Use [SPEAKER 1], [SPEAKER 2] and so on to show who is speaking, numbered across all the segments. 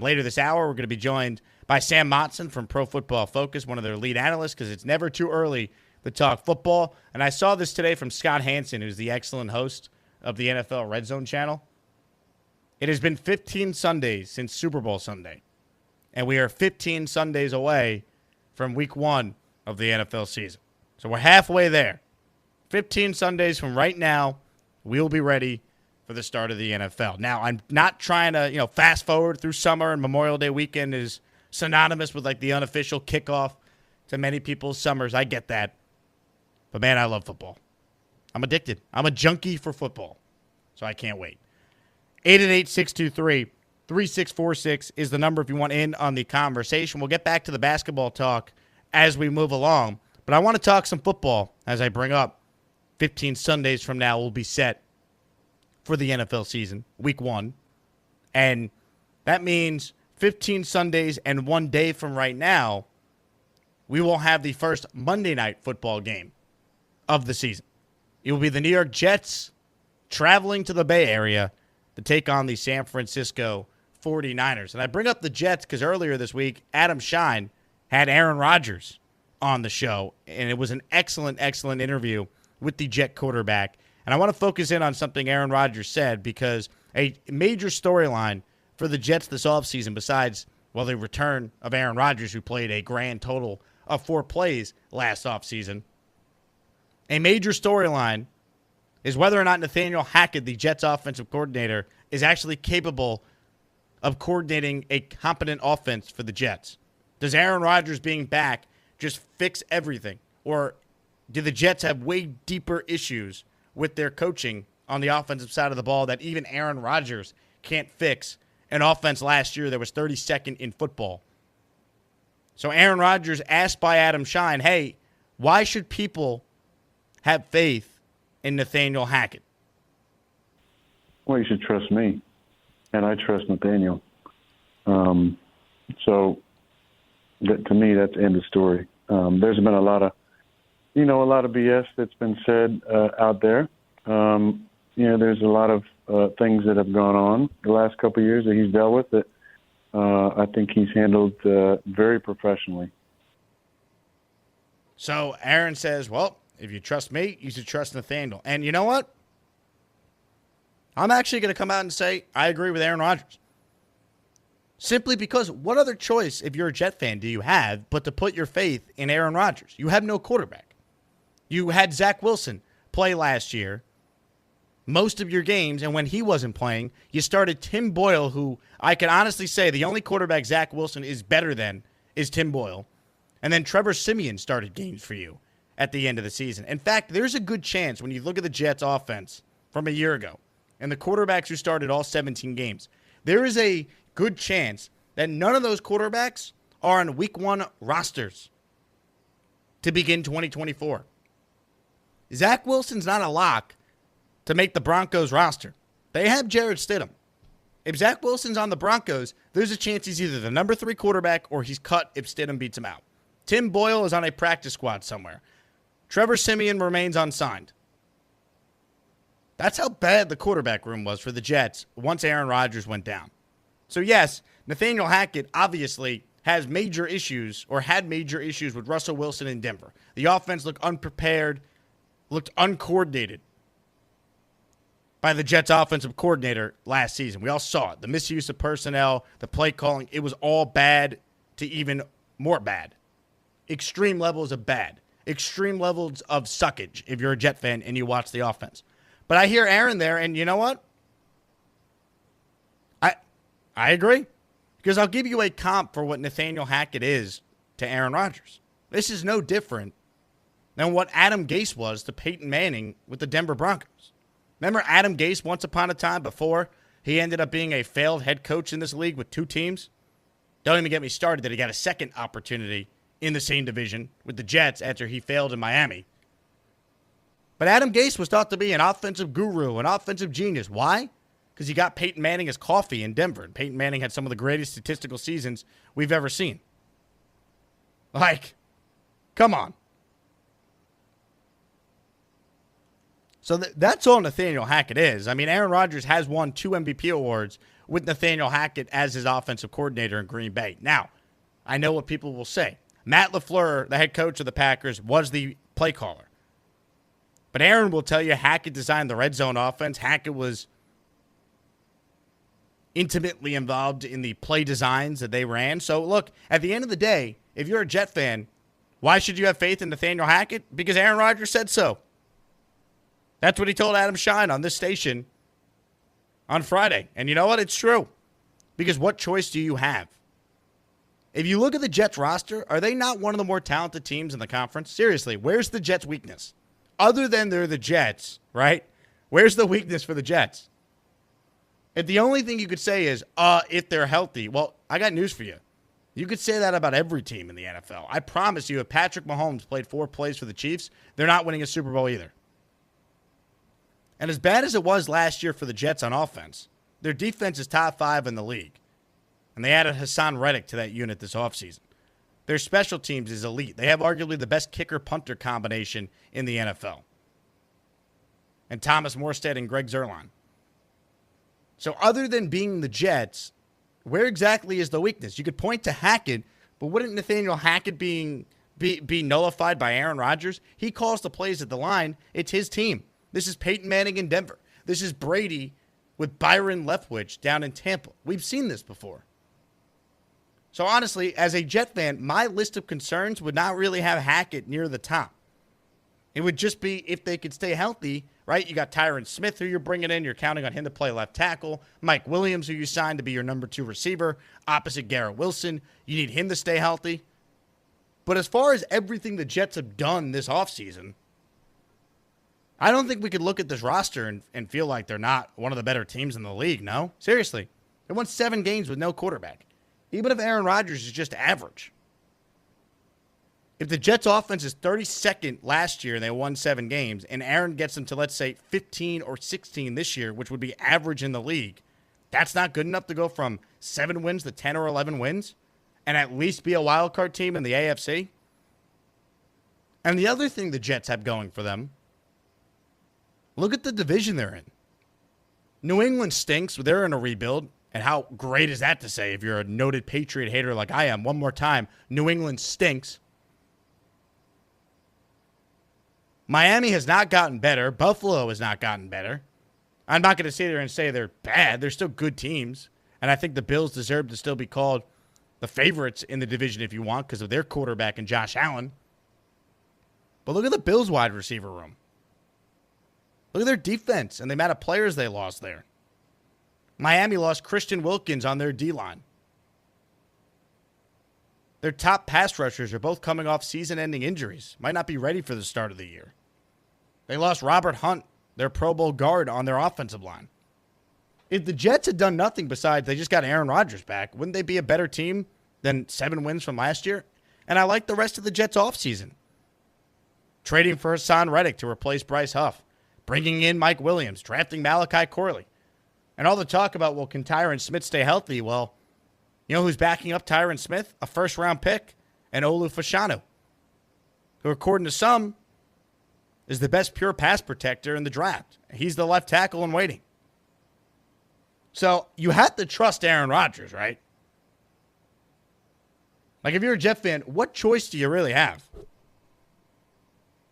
[SPEAKER 1] Later this hour, we're going to be joined by Sam Motson from Pro Football Focus, one of their lead analysts, because it's never too early to talk football. And I saw this today from Scott Hansen, who's the excellent host of the NFL Red Zone channel. It has been 15 Sundays since Super Bowl Sunday, and we are 15 Sundays away from week 1 of the NFL season. So we're halfway there. 15 Sundays from right now, we'll be ready for the start of the NFL. Now, I'm not trying to, fast forward through summer, and Memorial Day weekend is synonymous with like the unofficial kickoff to many people's summers. I get that. But man, I love football. I'm addicted. I'm a junkie for football. So I can't wait. 888-623-3646 is the number if you want in on the conversation. We'll get back to the basketball talk as we move along. But I want to talk some football as I bring up 15 Sundays from now we'll be set for the NFL season, week 1. And that means 15 Sundays and 1 day from right now, we will have the first Monday night football game of the season. It will be the New York Jets traveling to the Bay Area to take on the San Francisco 49ers. And I bring up the Jets because earlier this week, Adam Shine had Aaron Rodgers on the show, and it was an excellent, excellent interview with the Jet quarterback. And I want to focus in on something Aaron Rodgers said because a major storyline for the Jets this offseason, besides, the return of Aaron Rodgers, who played a grand total of 4 plays last offseason, a major storyline is whether or not Nathaniel Hackett, the Jets offensive coordinator, is actually capable of coordinating a competent offense for the Jets. Does Aaron Rodgers being back just fix everything? Or do the Jets have way deeper issues with their coaching on the offensive side of the ball that even Aaron Rodgers can't fix? An offense last year that was 32nd in football. So Aaron Rodgers asked by Adam Shine, hey, why should people have faith in Nathaniel Hackett?
[SPEAKER 2] Well, you should trust me, and I trust Nathaniel. So to me, that's the end of the story. There's been a lot of BS that's been said out there. There's a lot of things that have gone on the last couple of years that he's dealt with that I think he's handled very professionally.
[SPEAKER 1] So Aaron says, well, if you trust me, you should trust Nathaniel. And you know what? I'm actually going to come out and say I agree with Aaron Rodgers. Simply because what other choice, if you're a Jet fan, do you have but to put your faith in Aaron Rodgers? You have no quarterback. You had Zach Wilson play last year most of your games, and when he wasn't playing, you started Tim Boyle, who I can honestly say the only quarterback Zach Wilson is better than is Tim Boyle. And then Trevor Siemian started games for you at the end of the season. In fact, there's a good chance when you look at the Jets offense from a year ago and the quarterbacks who started all 17 games, there is a good chance that none of those quarterbacks are on week 1 rosters to begin 2024. Zach Wilson's not a lock to make the Broncos roster. They have Jarrett Stidham. If Zach Wilson's on the Broncos, there's a chance he's either the number 3 quarterback or he's cut if Stidham beats him out. Tim Boyle is on a practice squad somewhere. Trevor Siemian remains unsigned. That's how bad the quarterback room was for the Jets once Aaron Rodgers went down. So yes, Nathaniel Hackett obviously has major issues or had major issues with Russell Wilson in Denver. The offense looked unprepared, looked uncoordinated by the Jets offensive coordinator last season. We all saw it. The misuse of personnel, the play calling, it was all bad to even more bad. Extreme levels of bad. Extreme levels of suckage if you're a Jet fan and you watch the offense. But I hear Aaron there, and you know what? I agree. Because I'll give you a comp for what Nathaniel Hackett is to Aaron Rodgers. This is no different than what Adam Gase was to Peyton Manning with the Denver Broncos. Remember Adam Gase once upon a time before he ended up being a failed head coach in this league with 2 teams? Don't even get me started that he got a second opportunity in the same division with the Jets after he failed in Miami. But Adam Gase was thought to be an offensive guru, an offensive genius. Why? Because he got Peyton Manning his coffee in Denver. And Peyton Manning had some of the greatest statistical seasons we've ever seen. Like, come on. So that's all Nathaniel Hackett is. I mean, Aaron Rodgers has won 2 MVP awards with Nathaniel Hackett as his offensive coordinator in Green Bay. Now, I know what people will say. Matt LaFleur, the head coach of the Packers, was the play caller. But Aaron will tell you Hackett designed the red zone offense. Hackett was intimately involved in the play designs that they ran. So, look, at the end of the day, if you're a Jet fan, why should you have faith in Nathaniel Hackett? Because Aaron Rodgers said so. That's what he told Adam Shine on this station on Friday. And you know what? It's true. Because what choice do you have? If you look at the Jets roster, are they not one of the more talented teams in the conference? Seriously, where's the Jets' weakness? Other than they're the Jets, right? Where's the weakness for the Jets? If the only thing you could say is, if they're healthy, well, I got news for you. You could say that about every team in the NFL. I promise you, if Patrick Mahomes played 4 plays for the Chiefs, they're not winning a Super Bowl either. And as bad as it was last year for the Jets on offense, their defense is top 5 in the league. And they added Hassan Reddick to that unit this offseason. Their special teams is elite. They have arguably the best kicker-punter combination in the NFL. And Thomas Morstead and Greg Zuerlein. So other than being the Jets, where exactly is the weakness? You could point to Hackett, but wouldn't Nathaniel Hackett be nullified by Aaron Rodgers? He calls the plays at the line. It's his team. This is Peyton Manning in Denver. This is Brady with Byron Leftwich down in Tampa. We've seen this before. So honestly, as a Jet fan, my list of concerns would not really have Hackett near the top. It would just be if they could stay healthy, right? You got Tyron Smith, who you're bringing in. You're counting on him to play left tackle. Mike Williams, who you signed to be your number 2 receiver, opposite Garrett Wilson. You need him to stay healthy. But as far as everything the Jets have done this offseason, I don't think we could look at this roster and feel like they're not one of the better teams in the league, no? Seriously. They won 7 games with no quarterback. Even if Aaron Rodgers is just average. If the Jets' offense is 32nd last year and they won 7 games, and Aaron gets them to, let's say, 15 or 16 this year, which would be average in the league, that's not good enough to go from 7 wins to 10 or 11 wins and at least be a wild card team in the AFC? And the other thing the Jets have going for them, look at the division they're in. New England stinks. They're in a rebuild. And how great is that to say if you're a noted Patriot hater like I am? One more time, New England stinks. Miami has not gotten better. Buffalo has not gotten better. I'm not going to sit there and say they're bad. They're still good teams. And I think the Bills deserve to still be called the favorites in the division if you want because of their quarterback and Josh Allen. But look at the Bills wide receiver room. Look at their defense and the amount of players they lost there. Miami lost Christian Wilkins on their D-line. Their top pass rushers are both coming off season-ending injuries. Might not be ready for the start of the year. They lost Robert Hunt, their Pro Bowl guard, on their offensive line. If the Jets had done nothing besides they just got Aaron Rodgers back, wouldn't they be a better team than 7 wins from last year? And I like the rest of the Jets offseason. Trading for Hassan Reddick to replace Bryce Huff. Bringing in Mike Williams. Drafting Malachi Corley. And all the talk about, well, can Tyron Smith stay healthy? Well, you know who's backing up Tyron Smith? A first-round pick, and Olu Fashanu, who, according to some, is the best pure pass protector in the draft. He's the left tackle in waiting. So you have to trust Aaron Rodgers, right? Like, if you're a Jet fan, what choice do you really have?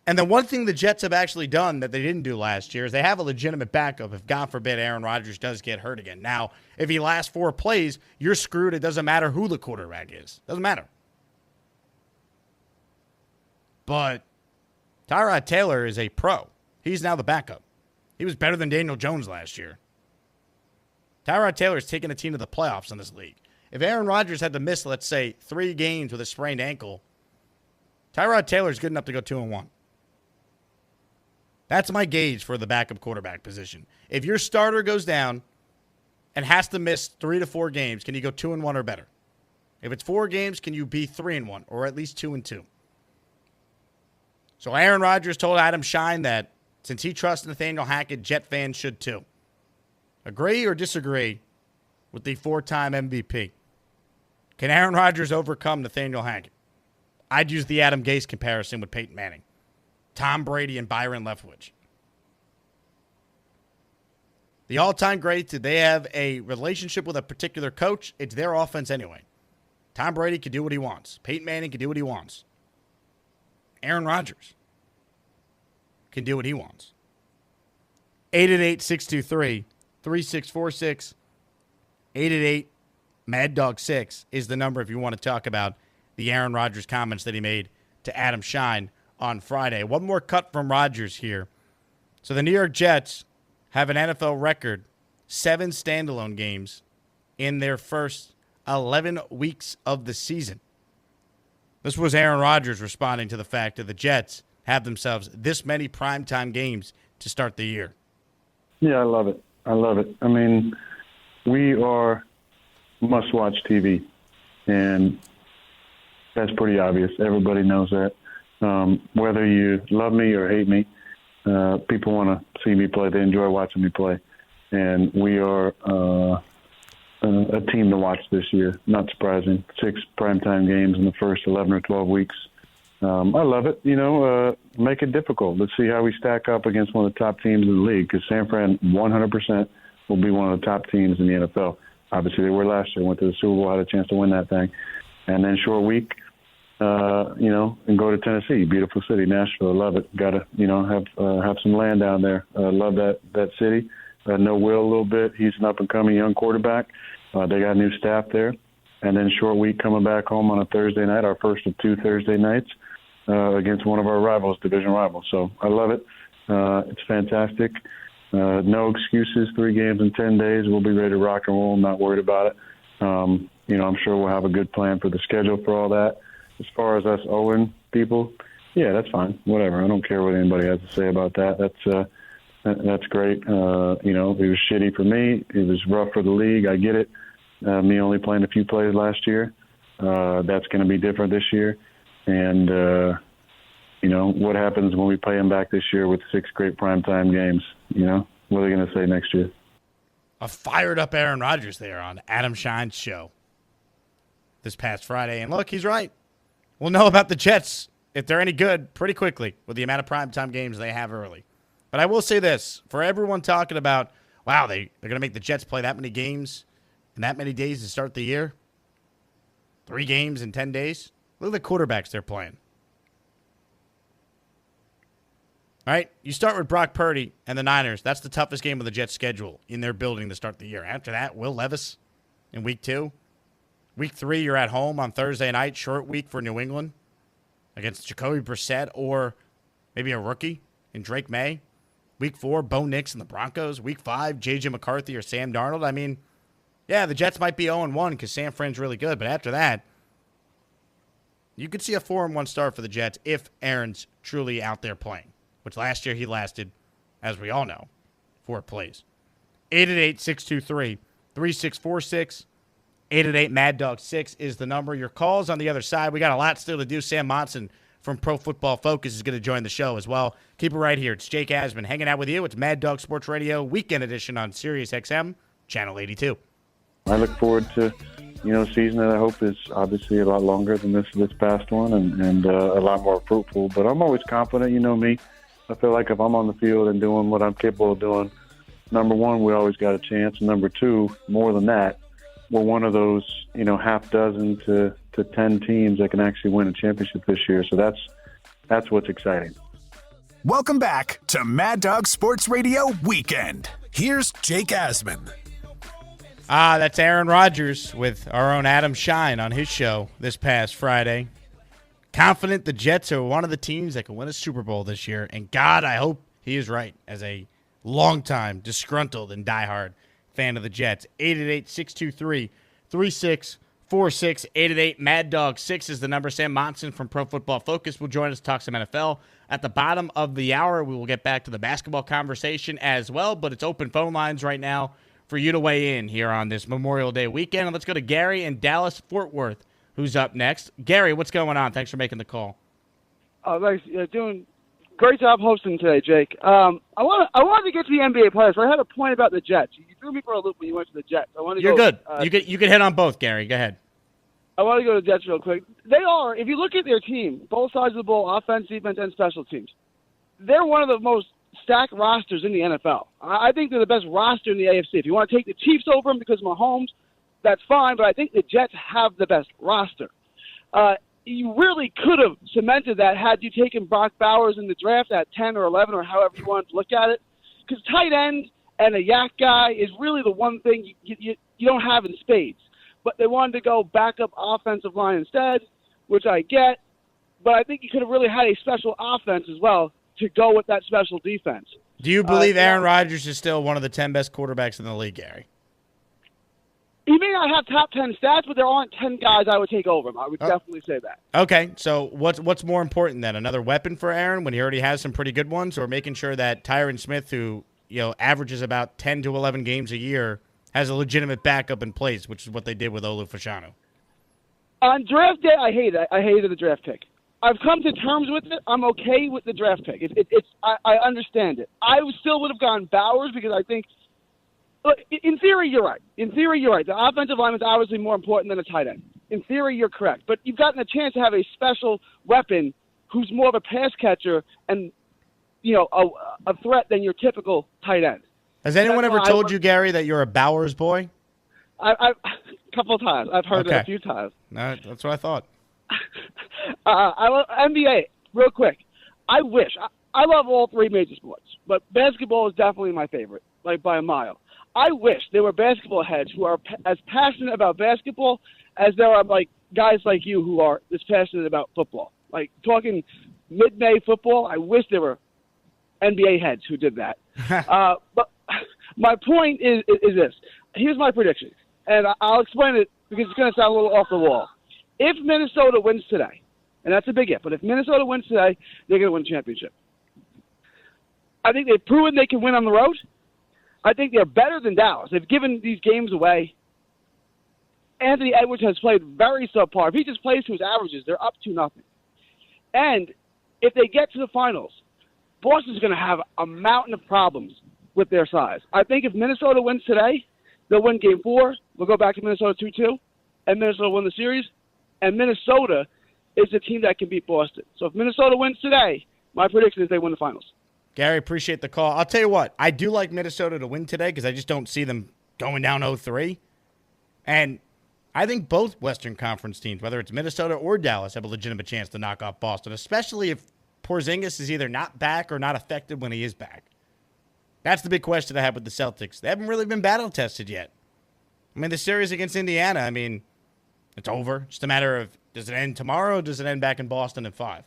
[SPEAKER 1] And the one thing the Jets have actually done that they didn't do last year is they have a legitimate backup if, God forbid, Aaron Rodgers does get hurt again. Now, if he lasts 4 plays, you're screwed. It doesn't matter who the quarterback is. Doesn't matter. But Tyrod Taylor is a pro. He's now the backup. He was better than Daniel Jones last year. Tyrod Taylor's taken a team to the playoffs in this league. If Aaron Rodgers had to miss, let's say, 3 games with a sprained ankle, Tyrod Taylor's good enough to go 2-1. That's my gauge for the backup quarterback position. If your starter goes down and has to miss 3 to 4 games, can you go 2-1 or better? If it's 4 games, can you be 3-1 or at least 2-2? So Aaron Rodgers told Adam Shine that since he trusts Nathaniel Hackett, Jet fans should too. Agree or disagree with the 4-time MVP? Can Aaron Rodgers overcome Nathaniel Hackett? I'd use the Adam Gase comparison with Peyton Manning. Tom Brady and Byron Leftwich. The all-time greats, did they have a relationship with a particular coach? It's their offense anyway. Tom Brady can do what he wants. Peyton Manning can do what he wants. Aaron Rodgers can do what he wants. 888-623-3646. 888-MAD-DOG-6 is the number if you want to talk about the Aaron Rodgers comments that he made to Adam Shine on Friday. One more cut from Rodgers here. So the New York Jets have an NFL record 7 standalone games in their first 11 weeks of the season. This was Aaron Rodgers responding to the fact that the Jets have themselves this many primetime games to start the year.
[SPEAKER 2] Yeah, I love it. I mean, we are must-watch TV, and that's pretty obvious. Everybody knows that. Whether you love me or hate me, people want to see me play. They enjoy watching me play. And we are a team to watch this year. Not surprising. 6 primetime games in the first 11 or 12 weeks. I love it. Make it difficult. Let's see how we stack up against one of the top teams in the league, because San Fran 100% will be one of the top teams in the NFL. Obviously, they were last year, went to the Super Bowl, had a chance to win that thing. And then short week, and go to Tennessee, beautiful city, Nashville. I love it. Got to, have some land down there. Love that city. Know Will a little bit. He's an up-and-coming young quarterback. They got new staff there. And then short week coming back home on a Thursday night, our first of 2 Thursday nights, against one of our rivals, division rivals. So I love it. It's fantastic. No excuses, 3 games in 10 days. We'll be ready to rock and roll. I'm not worried about it. I'm sure we'll have a good plan for the schedule for all that. As far as us owing people, yeah, that's fine. Whatever. I don't care what anybody has to say about that. That's great. It was shitty for me. It was rough for the league. I get it. Me only playing a few plays last year. That's going to be different this year. And, what happens when we play them back this year with 6 great primetime games? What are they going to say next year?
[SPEAKER 1] A fired-up Aaron Rodgers there on Adam Shine's show this past Friday. And look, he's right. We'll know about the Jets, if they're any good, pretty quickly with the amount of primetime games they have early. But I will say this, for everyone talking about, wow, they're going to make the Jets play that many games in that many days to start the year, 3 games in 10 days, look at the quarterbacks they're playing. All right, you start with Brock Purdy and the Niners. That's the toughest game of the Jets' schedule in their building to start the year. After that, Will Levis in week 2. Week 3, you're at home on Thursday night, short week for New England against Jacoby Brissett or maybe a rookie in Drake May. Week 4, Bo Nix and the Broncos. Week 5, J.J. McCarthy or Sam Darnold. I mean, yeah, the Jets might be 0-1 because San Fran's really good, but after that, you could see a 4-1 start for the Jets if Aaron's truly out there playing, which last year he lasted, as we all know, 4 plays. 888-623-3646. 888-MAD-DOG-6 is the number. Your calls on the other side. We got a lot still to do. Sam Monson from Pro Football Focus is going to join the show as well. Keep it right here. It's Jake Asman hanging out with you. It's Mad Dog Sports Radio Weekend Edition on Sirius XM, Channel 82.
[SPEAKER 2] I look forward to, a season that I hope is obviously a lot longer than this past one and a lot more fruitful. But I'm always confident. You know me. I feel like if I'm on the field and doing what I'm capable of doing, number one, we always got a chance. And number 2, more than that, we're one of those, half dozen to 10 teams that can actually win a championship this year. So that's what's exciting.
[SPEAKER 3] Welcome back to Mad Dog Sports Radio Weekend. Here's Jake Asman.
[SPEAKER 1] That's Aaron Rodgers with our own Adam Shine on his show this past Friday. Confident the Jets are one of the teams that can win a Super Bowl this year. And God, I hope he is right as a longtime disgruntled and diehard fan of the Jets. 888-623-3646. 888-MAD-DOG-6 is the number. Sam Monson from Pro Football Focus will join us to talk some NFL. At the bottom of the hour, we will get back to the basketball conversation as well, but it's open phone lines right now for you to weigh in here on this Memorial Day weekend. And let's go to Gary in Dallas-Fort Worth, who's up next. Gary, what's going on? Thanks for making the call.
[SPEAKER 4] Thanks. Doing great job hosting today, Jake. I wanted to get to the NBA players, but I had a point about the Jets. You threw me for a loop when you went to the Jets.
[SPEAKER 1] You're good. You can hit on both, Gary. Go ahead.
[SPEAKER 4] I want to go to the Jets real quick. They are, if you look at their team, both sides of the ball, offense, defense, and special teams, they're one of the most stacked rosters in the NFL. I think they're the best roster in the AFC. If you want to take the Chiefs over them because of Mahomes, that's fine, but I think the Jets have the best roster. You really could have cemented that had you taken Brock Bowers in the draft at 10 or 11 or however you wanted to look at it, because tight end and a yak guy is really the one thing you don't have in spades. But they wanted to go backup offensive line instead, which I get, but I think you could have really had a special offense as well to go with that special defense.
[SPEAKER 1] Do you believe Aaron Rodgers is still one of the 10 best quarterbacks in the league, Gary?
[SPEAKER 4] He may not have top 10 stats, but there aren't 10 guys I would take over him. I would definitely say that.
[SPEAKER 1] Okay, so what's more important then? Another weapon for Aaron when he already has some pretty good ones, or making sure that Tyron Smith, who averages about 10 to 11 games a year, has a legitimate backup in place, which is what they did with Olu Fashanu?
[SPEAKER 4] On draft day, I hate it. I hated the draft pick. I've come to terms with it. I'm okay with the draft pick. I understand it. I still would have gone Bowers because I think, look, in theory, you're right. The offensive line is obviously more important than a tight end. In theory, you're correct. But you've gotten a chance to have a special weapon who's more of a pass catcher and, a threat than your typical tight end.
[SPEAKER 1] Has anyone ever told you, Gary, that you're a Bowers boy?
[SPEAKER 4] A couple of times. I've heard it a few times.
[SPEAKER 1] No, that's what I thought.
[SPEAKER 4] I love NBA, real quick. I love all three major sports, but basketball is definitely my favorite, like by a mile. I wish there were basketball heads who are as passionate about basketball as there are like guys like you who are as passionate about football. Like talking mid-May football, I wish there were NBA heads who did that. But my point is this. Here's my prediction, and I'll explain it because it's going to sound a little off the wall. If Minnesota wins today, and that's a big if, but if Minnesota wins today, they're going to win the championship. I think they've proven they can win on the road. I think they're better than Dallas. They've given these games away. Anthony Edwards has played very subpar. If he just plays to his averages, they're up 2-0. And if they get to the finals, Boston's going to have a mountain of problems with their size. I think if Minnesota wins today, they'll win Game 4. We'll go back to Minnesota 2-2, and Minnesota will win the series. And Minnesota is the team that can beat Boston. So if Minnesota wins today, my prediction is they win the finals.
[SPEAKER 1] Gary, appreciate the call. I'll tell you what, I do like Minnesota to win today because I just don't see them going down 0-3. And I think both Western Conference teams, whether it's Minnesota or Dallas, have a legitimate chance to knock off Boston, especially if Porzingis is either not back or not effective when he is back. That's the big question I have with the Celtics. They haven't really been battle tested yet. I mean, the series against Indiana, it's over. Just a matter of, does it end tomorrow or does it end back in Boston at 5?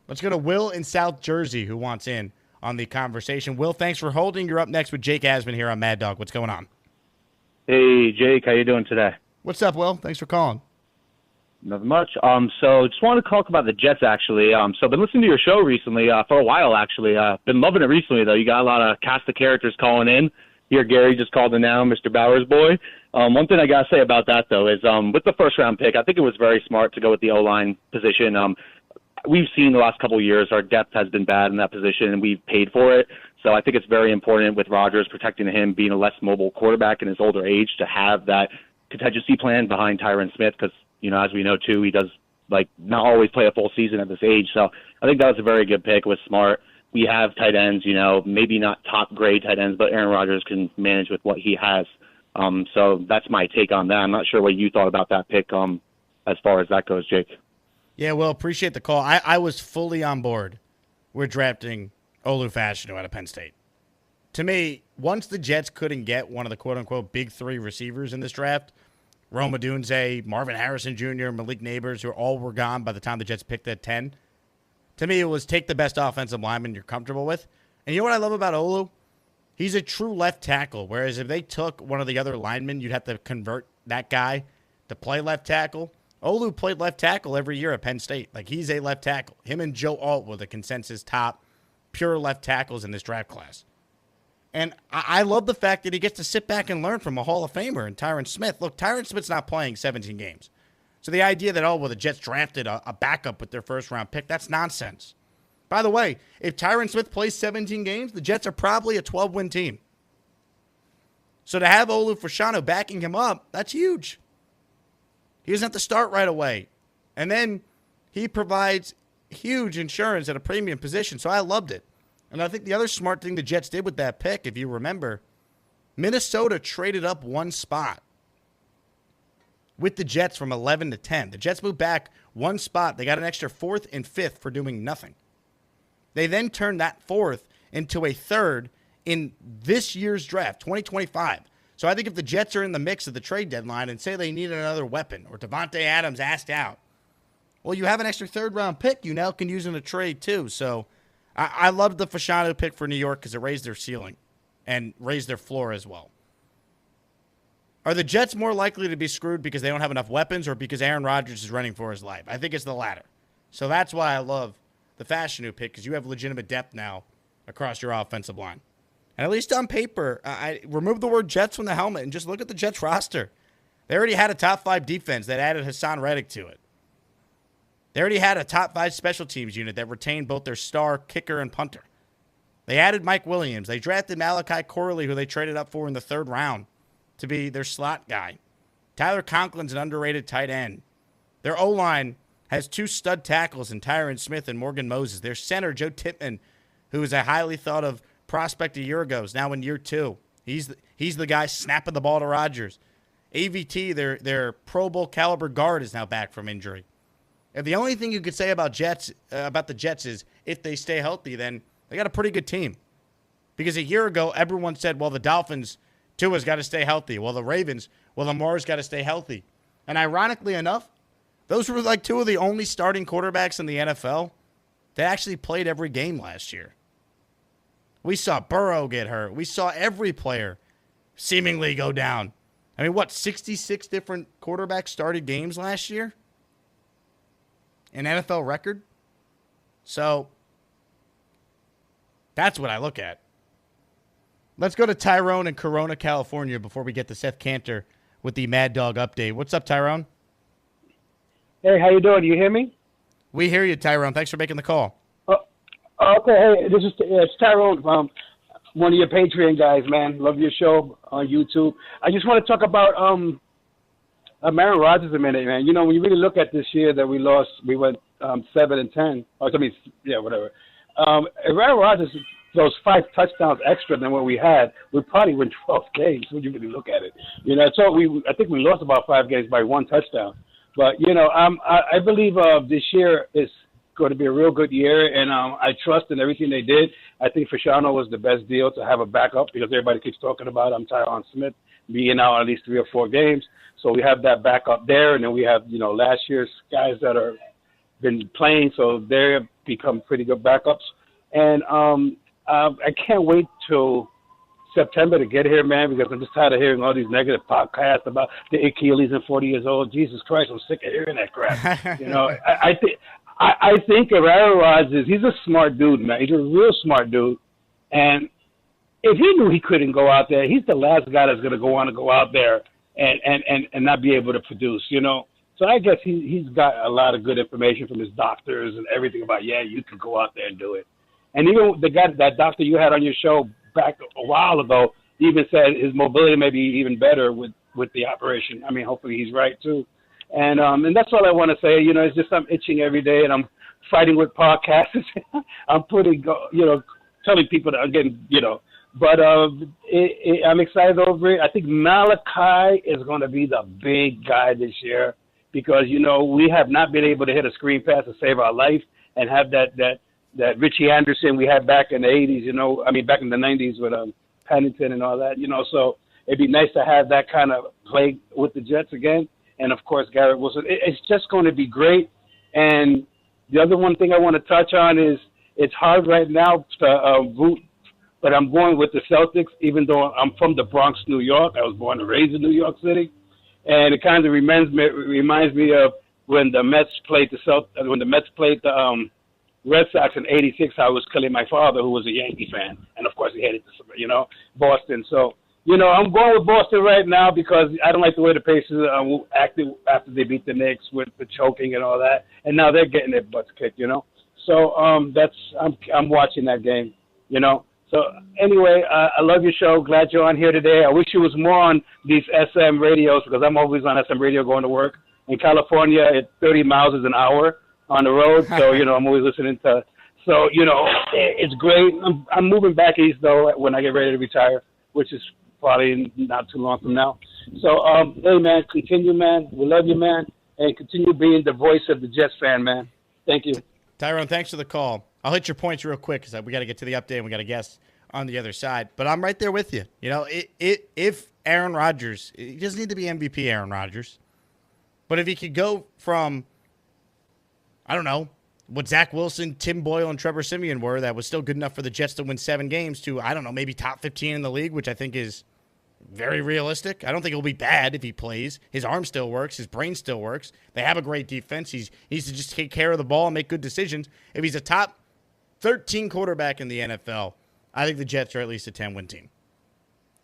[SPEAKER 1] Let's go to Will in South Jersey who wants in on the conversation. Will, thanks for holding. You're up next with Jake Asman here on Mad Dog. What's going on?
[SPEAKER 5] Hey, Jake. How you doing today?
[SPEAKER 1] What's up, Will? Thanks for calling.
[SPEAKER 5] Nothing much. So just wanted to talk about the Jets, actually. So I've been listening to your show recently, for a while, actually. Been loving it recently, though. You got a lot of cast of characters calling in. Here, Gary just called in now, Mr. Bowers boy. One thing I got to say about that, though, is with the first-round pick, I think it was very smart to go with the O-line position. We've seen the last couple of years our depth has been bad in that position, and we've paid for it. So I think it's very important with Rodgers protecting him, being a less mobile quarterback in his older age, to have that contingency plan behind Tyron Smith because, as we know, too, he does, not always play a full season at this age. So I think that was a very good pick. It was smart. We have tight ends, maybe not top-grade tight ends, but Aaron Rodgers can manage with what he has. So that's my take on that. I'm not sure what you thought about that pick as far as that goes, Jake.
[SPEAKER 1] Yeah, well, appreciate the call. I was fully on board with drafting Olu Fashanu out of Penn State. To me, once the Jets couldn't get one of the quote-unquote big three receivers in this draft, Rome Odunze, Marvin Harrison Jr., Malik Neighbors, who all were gone by the time the Jets picked at 10, to me it was take the best offensive lineman you're comfortable with. And you know what I love about Olu? He's a true left tackle, whereas if they took one of the other linemen, you'd have to convert that guy to play left tackle. Olu played left tackle every year at Penn State. He's a left tackle. Him and Joe Alt were the consensus top pure left tackles in this draft class. And I love the fact that he gets to sit back and learn from a Hall of Famer and Tyron Smith. Look, Tyron Smith's not playing 17 games. So the idea that, the Jets drafted a backup with their first-round pick, that's nonsense. By the way, if Tyron Smith plays 17 games, the Jets are probably a 12-win team. So to have Olu Fashanu backing him up, that's huge. He doesn't have to start right away. And then he provides huge insurance at a premium position, so I loved it. And I think the other smart thing the Jets did with that pick, if you remember, Minnesota traded up one spot with the Jets from 11 to 10. The Jets moved back one spot. They got an extra 4th and 5th for doing nothing. They then turned that 4th into a 3rd in this year's draft, 2025. So I think if the Jets are in the mix of the trade deadline and say they need another weapon or Devontae Adams asked out, well, you have an extra 3rd-round pick you now can use in a trade too. So I love the Fashanu pick for New York because it raised their ceiling and raised their floor as well. Are the Jets more likely to be screwed because they don't have enough weapons or because Aaron Rodgers is running for his life? I think it's the latter. So that's why I love the Fashanu pick, because you have legitimate depth now across your offensive line. And at least on paper, I remove the word Jets from the helmet and just look at the Jets roster. They already had a top 5 defense that added Hassan Reddick to it. They already had a top 5 special teams unit that retained both their star kicker and punter. They added Mike Williams. They drafted Malachi Corley, who they traded up for in the 3rd round to be their slot guy. Tyler Conklin's an underrated tight end. Their O-line has 2 stud tackles in Tyron Smith and Morgan Moses. Their center, Joe Tippmann, who was a highly thought of prospect a year ago, is now in year 2. He's the guy snapping the ball to Rodgers. AVT, their Pro Bowl caliber guard, is now back from injury. If the only thing you could say about the Jets is if they stay healthy, then they got a pretty good team. Because a year ago, everyone said, well, the Dolphins, Tua's got to stay healthy. Well, the Ravens, well, Lamar's got to stay healthy. And ironically enough, those were like 2 of the only starting quarterbacks in the NFL that actually played every game last year. We saw Burrow get hurt. We saw every player seemingly go down. I mean, 66 different quarterbacks started games last year? An NFL record? So, that's what I look at. Let's go to Tyrone in Corona, California before we get to Seth Cantor with the Mad Dog update. What's up, Tyrone?
[SPEAKER 6] Hey, how you doing? Do you hear me?
[SPEAKER 1] We hear you, Tyrone. Thanks for making the call.
[SPEAKER 6] Okay, hey, it's Tyrone, one of your Patreon guys, man. Love your show on YouTube. I just want to talk about Aaron Rodgers a minute, man. You know, when you really look at this year that we lost, we went 7-10. Whatever. If Aaron Rodgers those 5 touchdowns extra than what we had, we'd probably win 12 games when you really look at it. You know, I think we lost about 5 games by 1 touchdown. But, you know, I believe this year is going to be a real good year, and I trust in everything they did. I think Fashanu was the best deal to have a backup because everybody keeps talking about Tyron Smith being out at least 3 or 4 games. So we have that backup there, and then we have, you know, last year's guys that are been playing, so they've become pretty good backups. And I can't wait till September to get here, man, because I'm just tired of hearing all these negative podcasts about the Achilles and 40 years old. Jesus Christ, I'm sick of hearing that crap. You know, I think of Aaron Rodgers, he's a smart dude, man. He's a real smart dude. And if he knew he couldn't go out there, he's the last guy that's going to go out there and not be able to produce, you know. So I guess he's got a lot of good information from his doctors and everything about, you could go out there and do it. And even that doctor you had on your show back a while ago even said his mobility may be even better with the operation. I mean, hopefully he's right too. And that's all I want to say. You know, it's just I'm itching every day, and I'm fighting with podcasts. I'm telling people that I'm getting, you know. But I'm excited over it. I think Malachi is going to be the big guy this year because, you know, we have not been able to hit a screen pass to save our life and have that Richie Anderson we had back in the 80s, you know. I mean, back in the 90s with Pennington and all that, you know. So it'd be nice to have that kind of play with the Jets again. And, of course, Garrett Wilson. It's just going to be great. And the other one thing I want to touch on is it's hard right now to root, but I'm going with the Celtics, even though I'm from the Bronx, New York. I was born and raised in New York City. And it kind of reminds me of when the Mets played the Red Sox in '86. I was killing my father, who was a Yankee fan. And, of course, he hated, Boston. So, you know, I'm going with Boston right now because I don't like the way the Pacers acted after they beat the Knicks with the choking and all that, and now they're getting their butts kicked, you know. So I'm watching that game, you know. So anyway, I love your show. Glad you're on here today. I wish you was more on these SM radios because I'm always on SM radio going to work. In California, 30 miles is an hour on the road, so you know I'm always listening to So, it's great. I'm moving back east, though, when I get ready to retire, which is probably not too long from now. So, hey, man, continue, man. We love you, man. And continue being the voice of the Jets fan, man. Thank you.
[SPEAKER 1] Tyrone, thanks for the call. I'll hit your points real quick because we got to get to the update and we got a guest on the other side. But I'm right there with you. If Aaron Rodgers, he doesn't need to be MVP Aaron Rodgers, but if he could go from, I don't know, what Zach Wilson, Tim Boyle, and Trevor Siemian were, that was still good enough for the Jets to win 7 games, to, I don't know, maybe top 15 in the league, which I think is very realistic. I don't think it'll be bad if he plays. His arm still works. His brain still works. They have a great defense. He needs to just take care of the ball and make good decisions. If he's a top 13 quarterback in the NFL, I think the Jets are at least a 10-win team.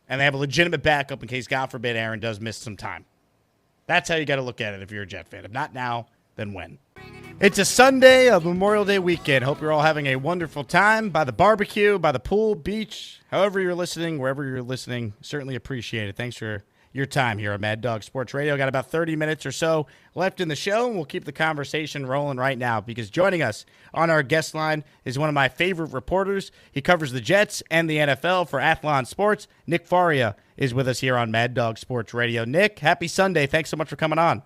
[SPEAKER 1] And they have a legitimate backup in case, God forbid, Aaron does miss some time. That's how you got to look at it if you're a Jet fan. If not now, then when? It's a Sunday of Memorial Day weekend. Hope you're all having a wonderful time by the barbecue, by the pool, beach, however you're listening, wherever you're listening. Certainly appreciate it. Thanks for your time here on Mad Dog Sports Radio. Got about 30 minutes or so left in the show, and we'll keep the conversation rolling right now because joining us on our guest line is one of my favorite reporters. He covers the Jets and the NFL for Athlon Sports. Nick Faria is with us here on Mad Dog Sports Radio. Nick, happy Sunday. Thanks so much for coming on.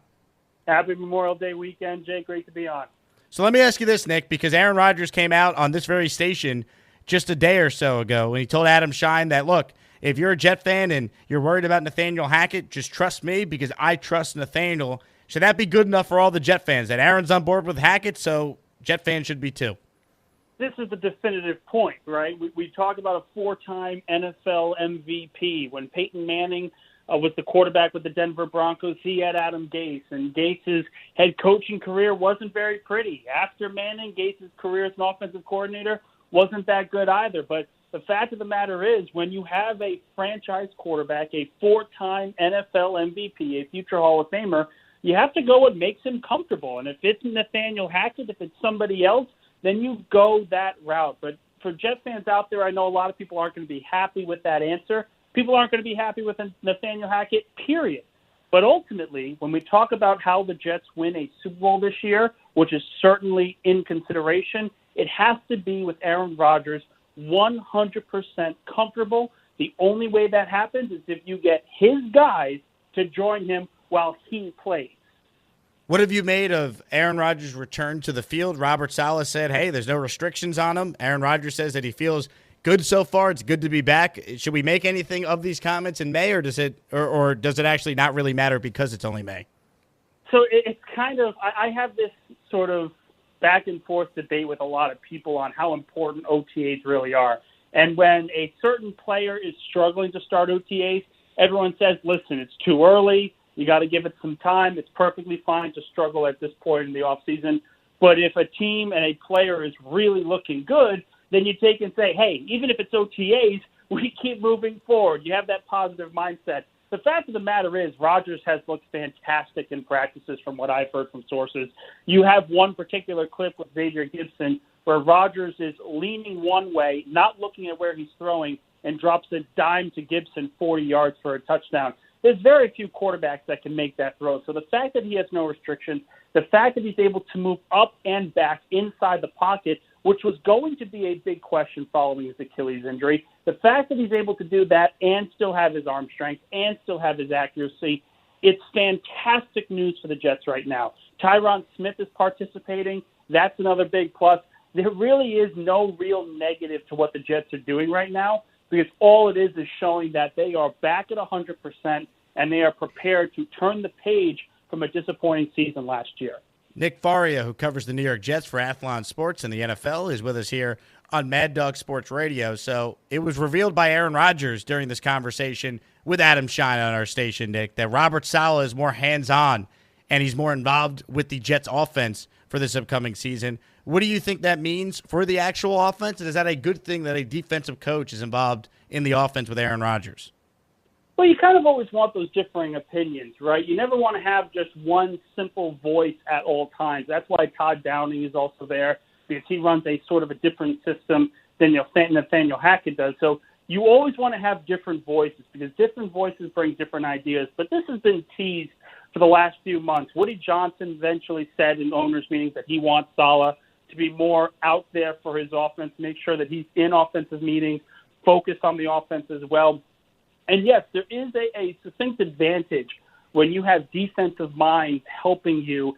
[SPEAKER 7] Happy Memorial Day weekend, Jay. Great to be on.
[SPEAKER 1] So let me ask you this, Nick, because Aaron Rodgers came out on this very station just a day or so ago, and he told Adam Shine that, look, if you're a Jet fan and you're worried about Nathaniel Hackett, just trust me because I trust Nathaniel. Should that be good enough for all the Jet fans, that Aaron's on board with Hackett, so Jet fans should be too?
[SPEAKER 7] This is the definitive point, right? We talk about a 4-time NFL MVP. When Peyton Manning was the quarterback with the Denver Broncos, he had Adam Gase, and Gase's head coaching career wasn't very pretty. After Manning, Gase's career as an offensive coordinator wasn't that good either. But the fact of the matter is, when you have a franchise quarterback, a 4-time NFL MVP, a future Hall of Famer, you have to go what makes him comfortable. And if it's Nathaniel Hackett, if it's somebody else, then you go that route. But for Jet fans out there, I know a lot of people aren't going to be happy with that answer. People aren't going to be happy with Nathaniel Hackett, period. But ultimately, when we talk about how the Jets win a Super Bowl this year, which is certainly in consideration, it has to be with Aaron Rodgers 100% comfortable. The only way that happens is if you get his guys to join him while he plays.
[SPEAKER 1] What have you made of Aaron Rodgers' return to the field? Robert Saleh said, hey, there's no restrictions on him. Aaron Rodgers says that he feels good so far. It's good to be back. Should we make anything of these comments in May, or does it actually not really matter because it's only May?
[SPEAKER 7] So it's kind of, I have this sort of back and forth debate with a lot of people on how important OTAs really are. And when a certain player is struggling to start OTAs, everyone says, listen, it's too early. You got to give it some time. It's perfectly fine to struggle at this point in the offseason. But if a team and a player is really looking good, then you take and say, hey, even if it's OTAs, we keep moving forward. You have that positive mindset. The fact of the matter is Rodgers has looked fantastic in practices from what I've heard from sources. You have one particular clip with Xavier Gibson where Rodgers is leaning one way, not looking at where he's throwing, and drops a dime to Gibson 40 yards for a touchdown. There's very few quarterbacks that can make that throw. So the fact that he has no restrictions, the fact that he's able to move up and back inside the pocket, which was going to be a big question following his Achilles injury, the fact that he's able to do that and still have his arm strength and still have his accuracy, it's fantastic news for the Jets right now. Tyron Smith is participating. That's another big plus. There really is no real negative to what the Jets are doing right now because all it is showing that they are back at 100% and they are prepared to turn the page from a disappointing season last year.
[SPEAKER 1] Nick Faria, who covers the New York Jets for Athlon Sports and the NFL, is with us here on Mad Dog Sports Radio. So it was revealed by Aaron Rodgers during this conversation with Adam Shine on our station, Nick, that Robert Saleh is more hands-on and he's more involved with the Jets offense for this upcoming season. What do you think that means for the actual offense? And is that a good thing that a defensive coach is involved in the offense with Aaron Rodgers?
[SPEAKER 7] Well, you kind of always want those differing opinions, right? You never want to have just one simple voice at all times. That's why Todd Downing is also there, because he runs a sort of a different system than Nathaniel Hackett does. So you always want to have different voices because different voices bring different ideas. But this has been teased for the last few months. Woody Johnson eventually said in owners' meetings that he wants Saleh to be more out there for his offense, make sure that he's in offensive meetings, focus on the offense as well. And yes, there is a succinct advantage when you have defensive minds helping you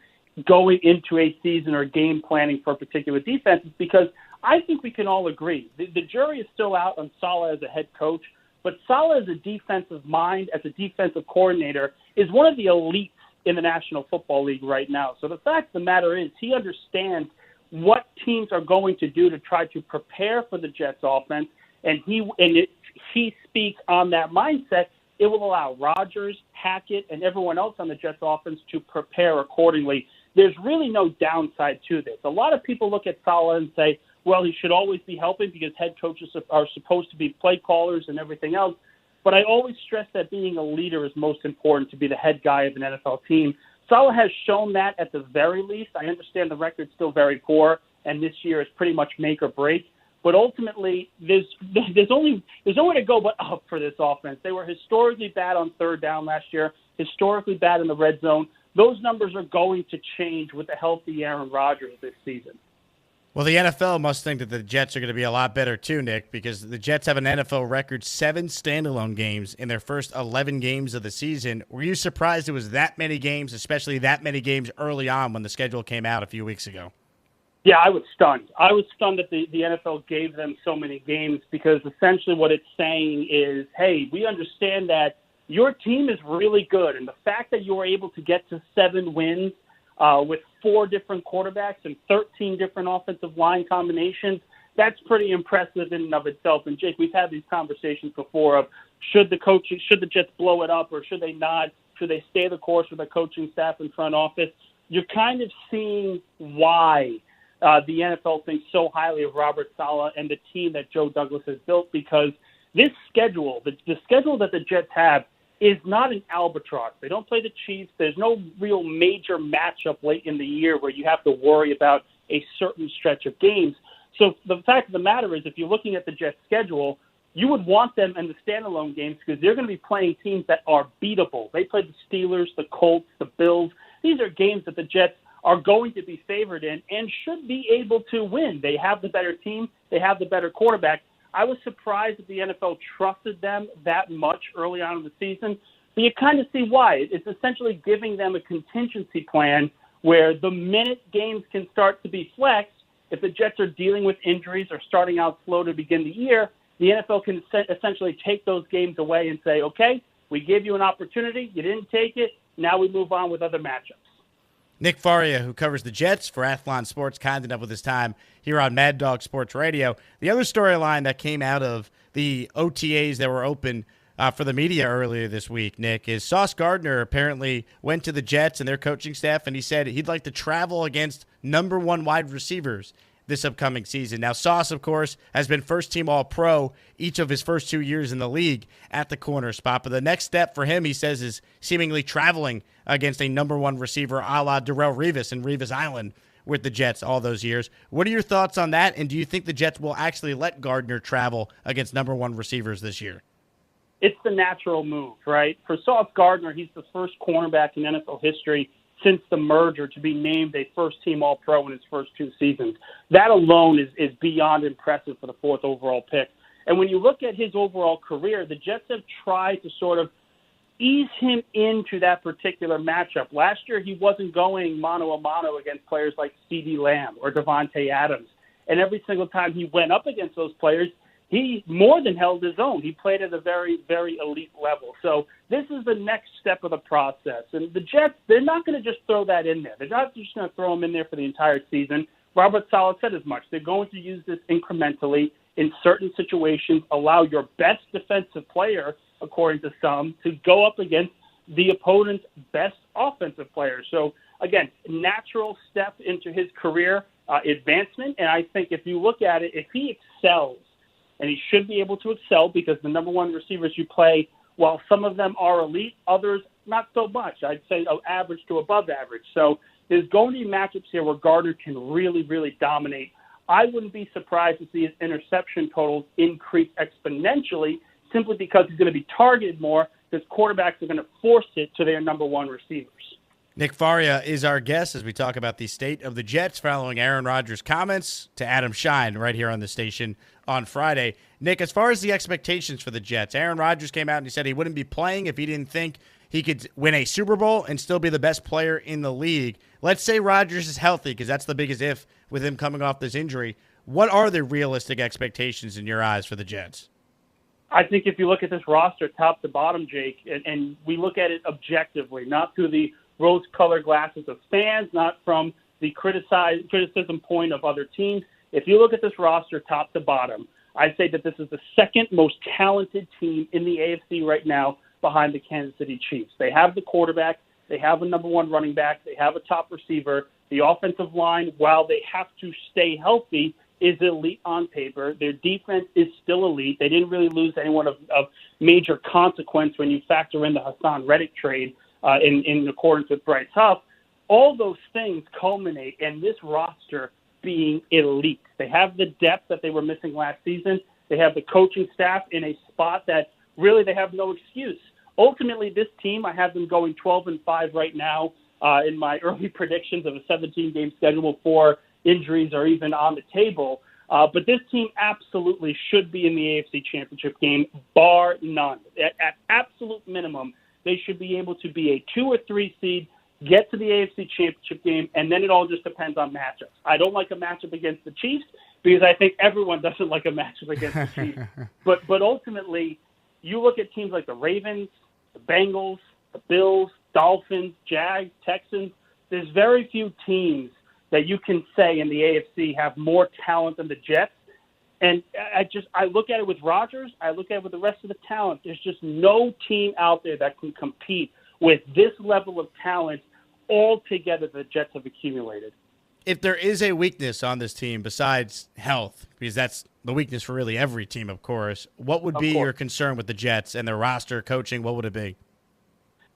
[SPEAKER 7] going into a season or game planning for a particular defense, because I think we can all agree the jury is still out on Saleh as a head coach, but Saleh as a defensive mind, as a defensive coordinator, is one of the elites in the National Football League right now. So the fact of the matter is he understands what teams are going to do to try to prepare for the Jets offense, and he speaks on that mindset. It will allow Rodgers, Hackett, and everyone else on the Jets offense to prepare accordingly. There's really no downside to this. A lot of people look at Saleh and say, well, he should always be helping because head coaches are supposed to be play callers and everything else. But I always stress that being a leader is most important, to be the head guy of an NFL team. Saleh has shown that at the very least. I understand the record's still very poor, and this year is pretty much make or break. But ultimately, there's nowhere to go but up for this offense. They were historically bad on third down last year, historically bad in the red zone. Those numbers are going to change with a healthy Aaron Rodgers this season.
[SPEAKER 1] Well, the NFL must think that the Jets are going to be a lot better too, Nick, because the Jets have an NFL record 7 standalone games in their first 11 games of the season. Were you surprised it was that many games, especially that many games early on when the schedule came out a few weeks ago?
[SPEAKER 7] Yeah, I was stunned. I was stunned that the NFL gave them so many games, because essentially what it's saying is, hey, we understand that your team is really good, and the fact that you were able to get to 7 wins with 4 different quarterbacks and 13 different offensive line combinations, that's pretty impressive in and of itself. And Jake, we've had these conversations before of should the Jets blow it up or should they not? Should they stay the course with the coaching staff and front office? You're kind of seeing why the NFL thinks so highly of Robert Saleh and the team that Joe Douglas has built, because this schedule, the schedule that the Jets have, is not an albatross. They don't play the Chiefs. There's no real major matchup late in the year where you have to worry about a certain stretch of games. So the fact of the matter is, if you're looking at the Jets' schedule, you would want them in the standalone games because they're going to be playing teams that are beatable. They play the Steelers, the Colts, the Bills. These are games that the Jets are going to be favored in and should be able to win. They have the better team. They have the better quarterback. I was surprised that the NFL trusted them that much early on in the season, but you kind of see why. It's essentially giving them a contingency plan where the minute games can start to be flexed, if the Jets are dealing with injuries or starting out slow to begin the year, the NFL can essentially take those games away and say, okay, we gave you an opportunity, you didn't take it, now we move on with other matchups.
[SPEAKER 1] Nick Faria, who covers the Jets for Athlon Sports, kind enough with his time here on Mad Dog Sports Radio. The other storyline that came out of the OTAs that were open for the media earlier this week, Nick, is Sauce Gardner apparently went to the Jets and their coaching staff, and he said he'd like to travel against number 1 wide receivers this upcoming season. Now, Sauce, of course, has been first-team All-Pro each of his first 2 years in the league at the corner spot. But the next step for him, he says, is seemingly traveling against a number 1 receiver a la Darrelle Revis and Revis Island with the Jets all those years. What are your thoughts on that, and do you think the Jets will actually let Gardner travel against number 1 receivers this year?
[SPEAKER 7] It's the natural move, right? For Sauce Gardner, he's the first cornerback in NFL history since the merger to be named a first-team All-Pro in his first 2 seasons. That alone is beyond impressive for the 4th overall pick. And when you look at his overall career, the Jets have tried to sort of ease him into that particular matchup. Last year, he wasn't going mano-a-mano against players like CeeDee Lamb or Devontae Adams. And every single time he went up against those players, he more than held his own. He played at a very, very elite level. So this is the next step of the process. And the Jets, they're not going to just throw that in there. They're not just going to throw him in there for the entire season. Robert Saleh said as much. They're going to use this incrementally in certain situations, allow your best defensive player, according to some, to go up against the opponent's best offensive player. So, again, natural step into his career advancement. And I think if you look at it, if he excels, and he should be able to excel because the number 1 receivers you play, while some of them are elite, others not so much. I'd say average to above average. So there's going to be matchups here where Gardner can really, really dominate. I wouldn't be surprised to see his interception totals increase exponentially simply because he's going to be targeted more because quarterbacks are going to force it to their number 1 receivers.
[SPEAKER 1] Nick Faria is our guest as we talk about the state of the Jets following Aaron Rodgers' comments to Adam Shine right here on the station on Friday. Nick, as far as the expectations for the Jets, Aaron Rodgers came out and he said he wouldn't be playing if he didn't think he could win a Super Bowl and still be the best player in the league. Let's say Rodgers is healthy, because that's the biggest if with him coming off this injury. What are the realistic expectations in your eyes for the Jets?
[SPEAKER 7] I think if you look at this roster top to bottom, Jake, and we look at it objectively, not through the rose-colored glasses of fans, not from the criticism point of other teams. If you look at this roster top to bottom, I'd say that this is the second most talented team in the AFC right now behind the Kansas City Chiefs. They have the quarterback. They have a number one running back. They have a top receiver. The offensive line, while they have to stay healthy, is elite on paper. Their defense is still elite. They didn't really lose anyone of major consequence when you factor in the Hassan Reddick trade in accordance with Bryce Huff. All those things culminate in this roster being elite. They have the depth that they were missing last season. They have the coaching staff in a spot that really they have no excuse. Ultimately, this team, I have them going 12-5 right now in my early predictions of a 17-game schedule before injuries are even on the table. But this team absolutely should be in the AFC Championship game, bar none. At absolute minimum, they should be able to be a 2 or 3 seed, get to the AFC Championship game, and then it all just depends on matchups. I don't like a matchup against the Chiefs because I think everyone doesn't like a matchup against the Chiefs. But ultimately, you look at teams like the Ravens, the Bengals, the Bills, Dolphins, Jags, Texans. There's very few teams that you can say in the AFC have more talent than the Jets. And I look at it with Rodgers. I look at it with the rest of the talent. There's just no team out there that can compete with this level of talent all together the Jets have accumulated.
[SPEAKER 1] If there is a weakness on this team besides health, because that's the weakness for really every team, of course, what would be your concern with the Jets and their roster coaching? What would it be?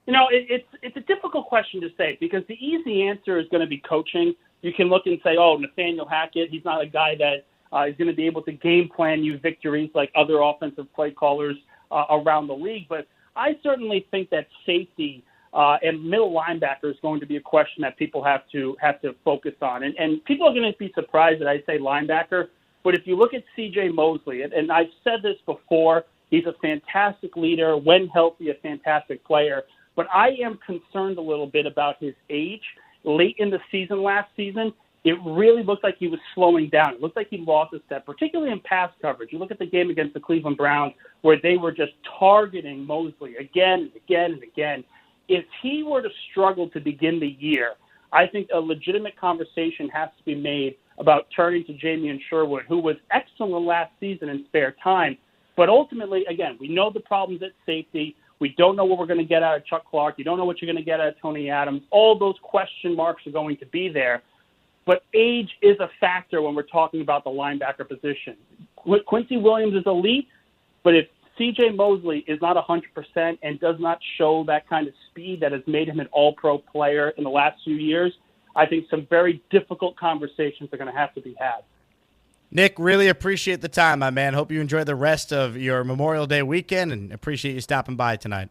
[SPEAKER 7] You know, it's a difficult question to say because the easy answer is going to be coaching. You can look and say, oh, Nathaniel Hackett, he's not a guy that is going to be able to game plan you victories like other offensive play callers around the league. But I certainly think that safety and middle linebacker is going to be a question that people have to focus on. And people are going to be surprised that I say linebacker. But if you look at C.J. Mosley, and I've said this before, he's a fantastic leader, when healthy, a fantastic player. But I am concerned a little bit about his age. Late in the season last season, it really looked like he was slowing down. It looked like he lost a step, particularly in pass coverage. You look at the game against the Cleveland Browns where they were just targeting Mosley again and again and again. If he were to struggle to begin the year, I think a legitimate conversation has to be made about turning to Jamien Sherwood, who was excellent last season in spare time. But ultimately, again, we know the problems at safety. We don't know what we're going to get out of Chuck Clark. You don't know what you're going to get out of Tony Adams. All those question marks are going to be there. But age is a factor when we're talking about the linebacker position. Quincy Williams is elite, but if C.J. Mosley is not 100% and does not show that kind of speed that has made him an all-pro player in the last few years, I think some very difficult conversations are going to have to be had.
[SPEAKER 1] Nick, really appreciate the time, my man. Hope you enjoy the rest of your Memorial Day weekend and appreciate you stopping by tonight.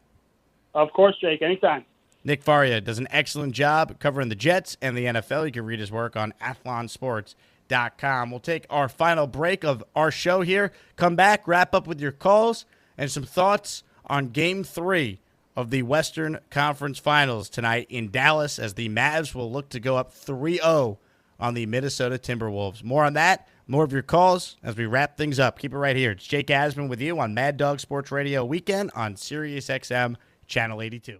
[SPEAKER 7] Of course, Jake. Anytime.
[SPEAKER 1] Nick Faria does an excellent job covering the Jets and the NFL. You can read his work on athlonsports.com. We'll take our final break of our show here, come back, wrap up with your calls and some thoughts on Game 3 of the Western Conference Finals tonight in Dallas as the Mavs will look to go up 3-0 on the Minnesota Timberwolves. More on that, more of your calls as we wrap things up. Keep it right here. It's Jake Asman with you on Mad Dog Sports Radio Weekend on Sirius XM Channel 82.